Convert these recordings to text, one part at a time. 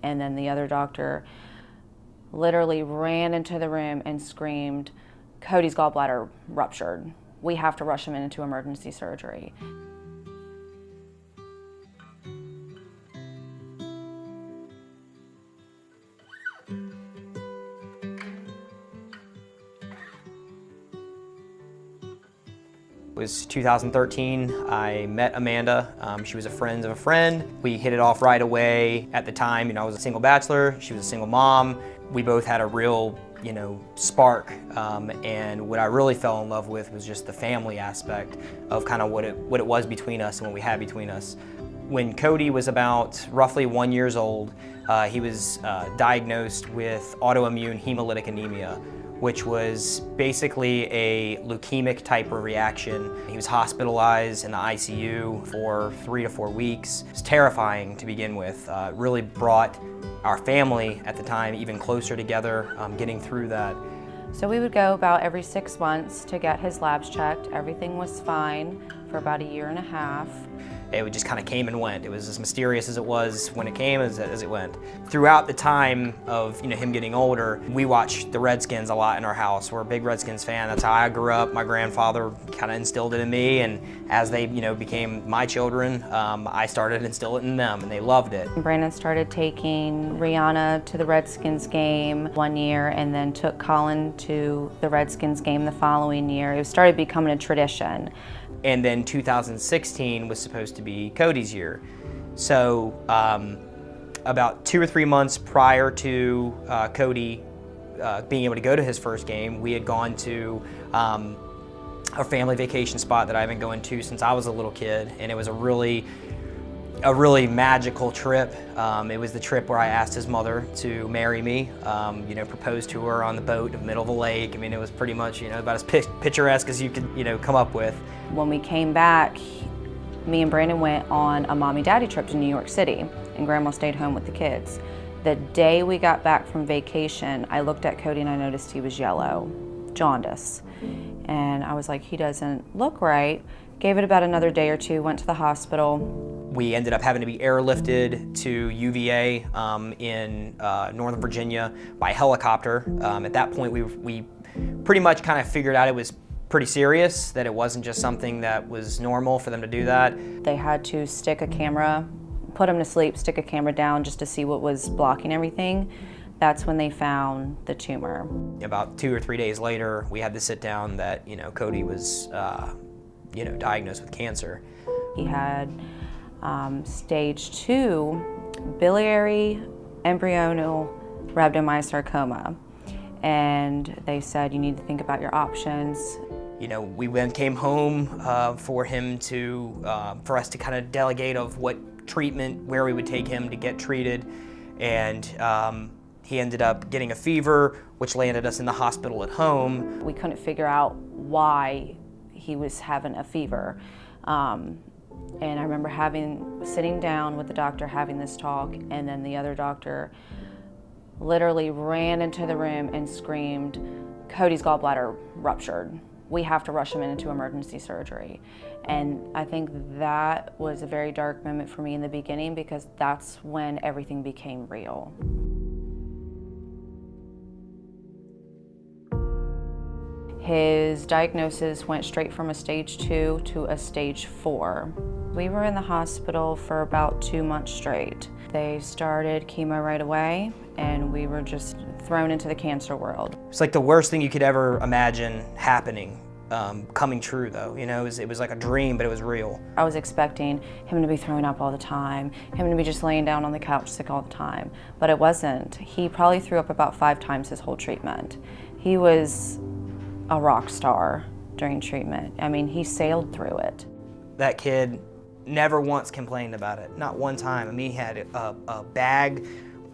And then the other doctor literally ran into the room and screamed, "Cody's gallbladder ruptured. We have to rush him into emergency surgery." It was 2013. I met Amanda. She was a friend of a friend. We hit it off right away. At the time, I was a single bachelor. She was a single mom. We both had a real, spark. And what I really fell in love with was just the family aspect of kind of what it was between us and what we had between us. When Cody was about roughly 1 year old, he was diagnosed with autoimmune hemolytic anemia, which was basically a leukemic type of reaction. He was hospitalized in the ICU for 3 to 4 weeks. It was terrifying to begin with. It really brought our family at the time even closer together, getting through that. So we would go about every 6 months to get his labs checked. Everything was fine for about 1.5 years. It just kind of came and went. It was as mysterious as it was when it came as it went. Throughout the time of him getting older, we watched the Redskins a lot in our house. We're a big Redskins fan. That's how I grew up. My grandfather kind of instilled it in me, and as they became my children, I started to instill it in them, and they loved it. Brandon started taking Rihanna to the Redskins game 1 year, and then took Colin to the Redskins game the following year. It started becoming a tradition. And then 2016 was supposed to be Cody's year. So about 2 or 3 months prior to Cody being able to go to his first game, we had gone to a family vacation spot that I've been going to since I was a little kid, and it was a really magical trip. It was the trip where I asked his mother to marry me, proposed to her on the boat in the middle of a lake. I mean, it was pretty much, about as picturesque as you could, come up with. When we came back, me and Brandon went on a mommy-daddy trip to New York City, and Grandma stayed home with the kids. The day we got back from vacation, I looked at Cody and I noticed he was yellow, jaundice. And I was like, he doesn't look right. Gave it about another day or two, went to the hospital. We ended up having to be airlifted to UVA in Northern Virginia by helicopter. At that point, we pretty much kind of figured out it was pretty serious, that it wasn't just something that was normal for them to do that. They had to stick a camera, put him to sleep, stick a camera down just to see what was blocking everything. That's when they found the tumor. About 2 or 3 days later, we had to sit down that, Cody was, diagnosed with cancer. He had stage 2 biliary embryonal rhabdomyosarcoma. And they said, you need to think about your options. We then came home for us to kind of delegate of what treatment, where we would take him to get treated. And he ended up getting a fever, which landed us in the hospital at home. We couldn't figure out why he was having a fever. And I remember sitting down with the doctor having this talk, and then the other doctor literally ran into the room and screamed, "Cody's gallbladder ruptured. We have to rush him into emergency surgery." And I think that was a very dark moment for me in the beginning, because that's when everything became real. His diagnosis went straight from a stage 2 to a stage 4. We were in the hospital for about 2 months straight. They started chemo right away, and we were just thrown into the cancer world. It's like the worst thing you could ever imagine happening, coming true though. It was like a dream, but it was real. I was expecting him to be throwing up all the time, him to be just laying down on the couch sick all the time, but it wasn't. He probably threw up about 5 times his whole treatment. He was a rock star during treatment. I mean, he sailed through it. That kid never once complained about it, not one time. I mean, he had a bag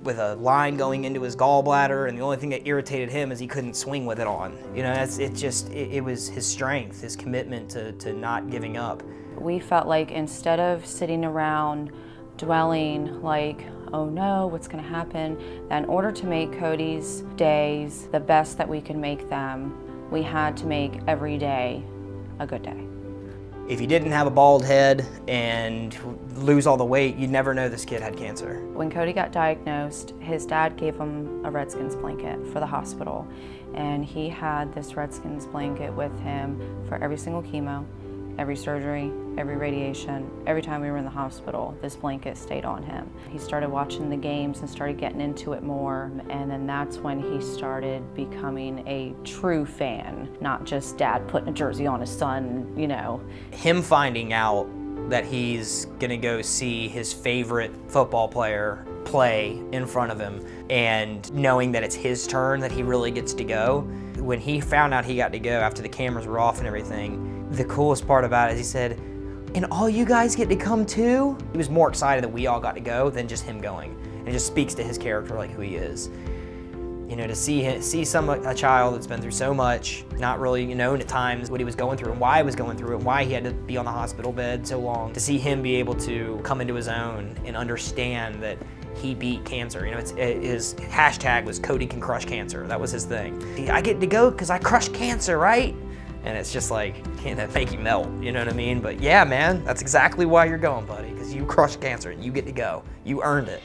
with a line going into his gallbladder, and the only thing that irritated him is he couldn't swing with it on. It was his strength, his commitment to not giving up. We felt like instead of sitting around dwelling like, oh no, what's gonna happen, that in order to make Cody's days the best that we could make them, we had to make every day a good day. If you didn't have a bald head and lose all the weight, you'd never know this kid had cancer. When Cody got diagnosed, his dad gave him a Redskins blanket for the hospital. And he had this Redskins blanket with him for every single chemo, every surgery, every radiation. Every time we were in the hospital, this blanket stayed on him. He started watching the games and started getting into it more. And then that's when he started becoming a true fan, not just dad putting a jersey on his son, you know. Him finding out that he's gonna go see his favorite football player play in front of him and knowing that it's his turn, that he really gets to go. When he found out he got to go after the cameras were off and everything, the coolest part about it is he said, "And all you guys get to come too?" He was more excited that we all got to go than just him going. And it just speaks to his character, like who he is. You know, to see a child that's been through so much, not really known at times what he was going through and why he was going through it, and why he had to be on the hospital bed so long. To see him be able to come into his own and understand that he beat cancer. You know, his hashtag was Cody can crush cancer. That was his thing. I get to go because I crushed cancer, right? And it's just like, can't that make you melt? You know what I mean? But yeah, man, that's exactly why you're going, buddy, because you crushed cancer and you get to go. You earned it.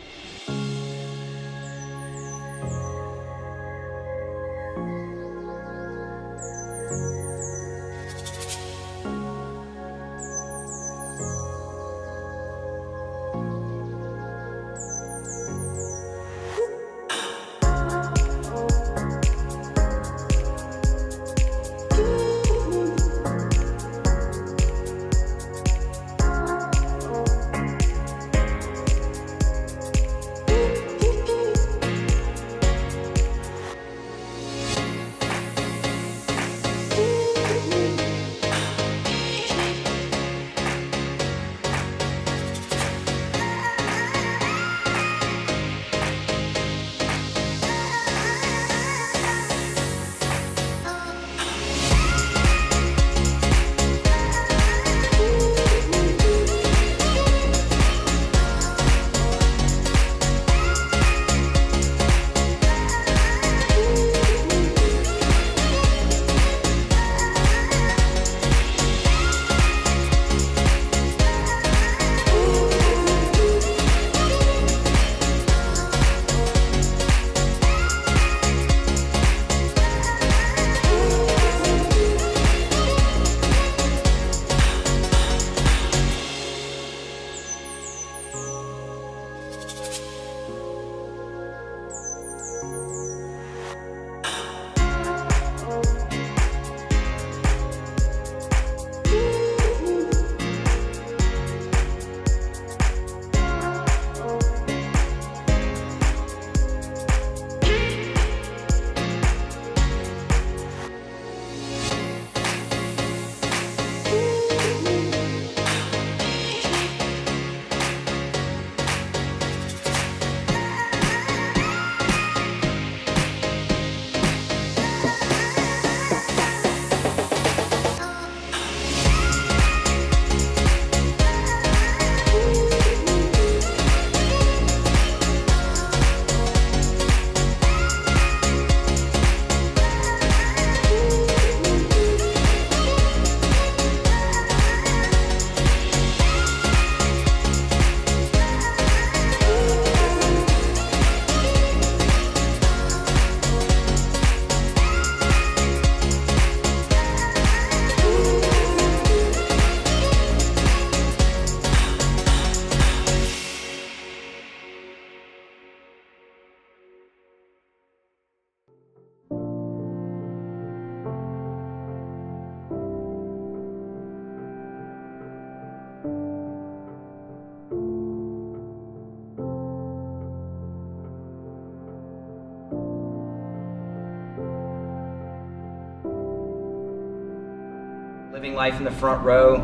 Living life in the front row,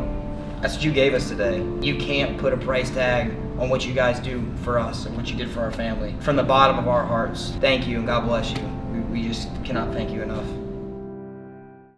that's what you gave us today. You can't put a price tag on what you guys do for us and what you did for our family. From the bottom of our hearts, thank you and God bless you. We just cannot thank you enough.